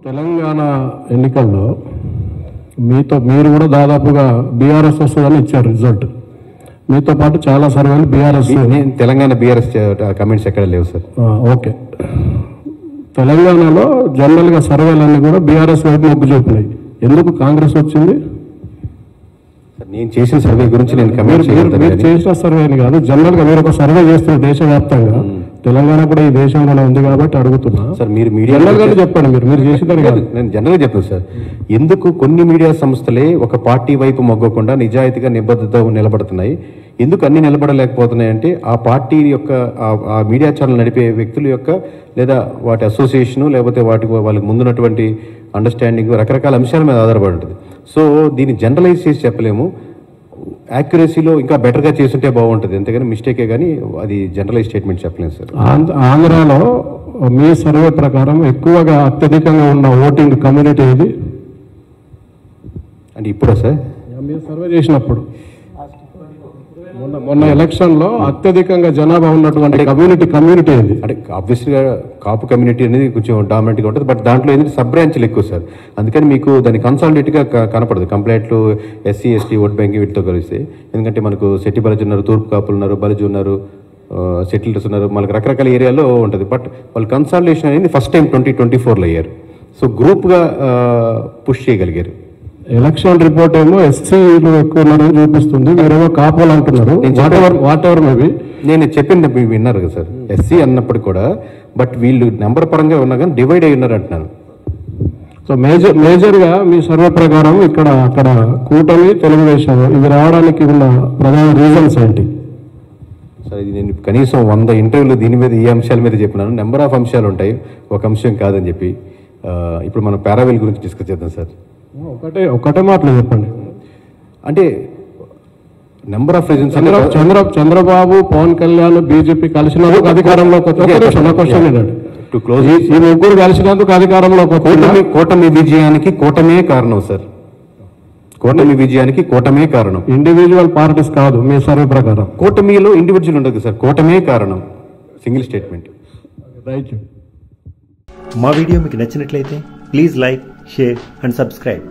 తెలంగాణ ఎన్నికల్లో మీరు కూడా దాదాపుగా బీఆర్ఎస్ వస్తుందని ఇచ్చారు రిజల్ట్. మీతో పాటు చాలా సర్వేలు బీఆర్ఎస్. తెలంగాణ బీఆర్ఎస్ కమెంట్స్ ఎక్కడ లేవు సార్. ఓకే, తెలంగాణలో జనరల్గా సర్వేలన్నీ కూడా బీఆర్ఎస్ వైపు మొగ్గు చూపినాయి. ఎందుకు కాంగ్రెస్ వచ్చింది? నేను చేసిన సర్వే గురించి నేను కమెంట్ మీరు చేసిన సర్వే అని కాదు, జనరల్గా మీరు ఒక సర్వే చేస్తున్నారు దేశవ్యాప్తంగా. తెలంగాణ కూడా ఈ దేశంలోనే ఉంది కాబట్టి అడుగుతున్నా సార్. మీరు మీడియా చెప్పండి, మీరు చేసేదాన్ని కాదు, నేను జనరల్గా చెప్తాను సార్. ఎందుకు కొన్ని మీడియా సంస్థలే ఒక పార్టీ వైపు మొగ్గకుండా నిజాయితీగా నిబద్ధత నిలబడుతున్నాయి, ఎందుకు అన్ని నిలబడలేకపోతున్నాయి అంటే ఆ పార్టీ యొక్క ఆ మీడియా ఛానల్ నడిపే వ్యక్తుల యొక్క లేదా వాటి అసోసియేషను లేకపోతే వాళ్ళకి ముందున్నటువంటి అండర్స్టాండింగ్ రకరకాల అంశాల మీద ఆధారపడి ఉంటుంది. సో దీన్ని జనరలైజ్ చేసి చెప్పలేము. యాక్యురసీలో ఇంకా బెటర్గా చేస్తుంటే బాగుంటుంది, అంతేగాని మిస్టేకే కానీ అది జనరలైజ్ స్టేట్మెంట్ చెప్పలేము సార్. ఆంధ్రాలో మీ సర్వే ప్రకారం ఎక్కువగా అత్యధికంగా ఉన్న ఓటింగ్ కమ్యూనిటీ ఏది అంటే ఇప్పుడా సార్? మీరు సర్వే చేసినప్పుడు మొన్న ఎలక్షన్ లో అత్యధికంగా జనాభా ఉన్నటువంటి కమ్యూనిటీ ఏది? అంటే ఆబ్వియస్గా కాపు కమ్యూనిటీ అనేది కొంచెం డామినెంట్గా ఉంటుంది, బట్ దాంట్లో ఏంటంటే సబ్ బ్రాంచ్లు ఎక్కువ సార్. అందుకని మీకు దాని కన్సాలిడేట్గా కనపడదు కంప్లైంట్లు ఎస్సీ ఎస్టీ ఓట్ బ్యాంక్ వీటితో కలిస్తే. ఎందుకంటే మనకు సెట్టి బలిజు ఉన్నారు, తూర్పు కాపులు ఉన్నారు, బలిజు ఉన్నారు, సెటిల్స్ ఉన్నారు, మనకు రకరకాల ఏరియాలో ఉంటుంది. బట్ వాళ్ళు కన్సాలిడేషన్ అనేది ఫస్ట్ టైం 2024లో అయ్యారు. సో గ్రూప్గా పుష్ చేయగలిగారు. ఎలక్షన్ రిపోర్ట్ ఏమో ఎస్సీలు ఎక్కువ ఉన్నారని చూపిస్తుంది, మీరేమో కాపులు అంటున్నారు. వాట్ ఎవర్ మేబీ నేను చెప్పింది విన్నారు కదా సార్, ఎస్సీ అన్నప్పుడు కూడా, బట్ వీళ్ళు నెంబర్ పరంగా ఉన్నా కానీ డివైడ్ అయి ఉన్నారు అంటున్నాను. సో మేజర్గా మీ సర్వే ప్రకారం అక్కడ కూటమి తెలుగుదేశం ఇవి రావడానికి ఉన్న ప్రధాన రీజన్స్ ఏంటి సార్? ఇది నేను కనీసం 100 ఇంటర్వ్యూలు దీని మీద ఈ అంశాల మీద చెప్పినాను. నెంబర్ ఆఫ్ అంశాలు ఉంటాయి, ఒక అంశం కాదని చెప్పి. ఇప్పుడు మనం పారావెల్ గురించి డిస్కస్ చేద్దాం సార్. ఒకటే మాటలు చెప్పండి. అంటే number of reasons Chandrababu, Pawan Kalyan, BJP కలిసినందుకు అధికారంలోకి ఈ ముగ్గురు కలిసినందుకు అధికారంలోకి కూటమి విజయానికి కూటమే కారణం సార్. కూటమి విజయానికి కూటమే కారణం, ఇండివిజువల్ పార్టీస్ కాదు. మీ సర్వే ప్రకారం కూటమిలో ఇండివిజువల్ ఉండదు సార్, కూటమే కారణం. Single statement. రైట్. మా వీడియో మీకు నచ్చినట్లయితే please like, share and subscribe.